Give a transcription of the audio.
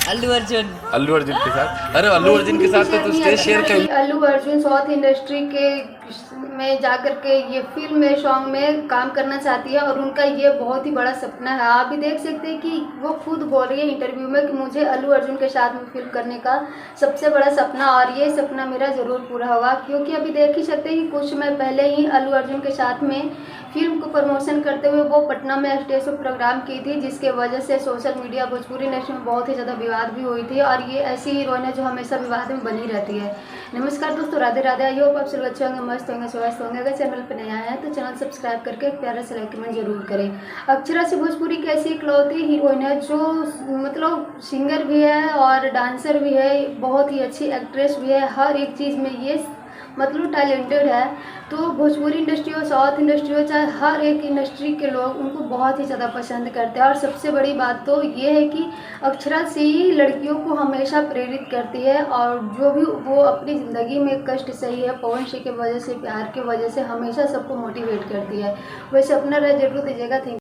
अल्लू अर्जुन। अल्लू अर्जुन के साथ? अरे अल्लू अर्जुन के साथ तो स्टेज शेयर कर। अल्लू अर्जुन साउथ इंडस्ट्री के में जाकर के ये फिल्म में सॉन्ग में काम करना चाहती है और उनका ये बहुत ही बड़ा सपना है। आप भी देख सकते हैं कि वो खुद बोल रही है इंटरव्यू में कि मुझे अल्लू अर्जुन के साथ में फिल्म करने का सबसे बड़ा सपना, और ये सपना मेरा ज़रूर पूरा होगा। क्योंकि अभी देख ही सकते हैं कि कुछ समय पहले ही अल्लू अर्जुन के साथ में फिल्म को प्रमोशन करते हुए वो पटना में स्टेज पर प्रोग्राम की थी, जिसके वजह से सोशल मीडिया भोजपुरी इंडस्ट्री में बहुत ही ज़्यादा विवाद भी हुई थी। और ये ऐसी हीरोइन है जो हमेशा विवाद में बनी रहती है। नमस्कार दोस्तों, राधे राधे। आई होप आप सब अच्छे होंगे, मस्त होंगे, स्वस्थ होंगे। अगर चैनल पर नया है तो चैनल सब्सक्राइब करके एक प्यारा सा लाइक कमेंट जरूर करें। अक्षरा से भोजपुरी की ऐसी इकलौती हीरोइन है जो मतलब सिंगर भी है और डांसर भी है, बहुत ही अच्छी एक्ट्रेस भी है, हर एक चीज़ में ये मतलब टैलेंटेड है। तो भोजपुरी इंडस्ट्री हो, साउथ इंडस्ट्री हो, चाहे हर एक इंडस्ट्री के लोग उनको बहुत ही ज़्यादा पसंद करते हैं। और सबसे बड़ी बात तो ये है कि अक्षरा से ही लड़कियों को हमेशा प्रेरित करती है, और जो भी वो अपनी ज़िंदगी में कष्ट सही है पवन सिंह की वजह से, प्यार की वजह से, हमेशा सबको मोटिवेट करती है। वैसे अपना राय जरूर दीजिएगा। थैंक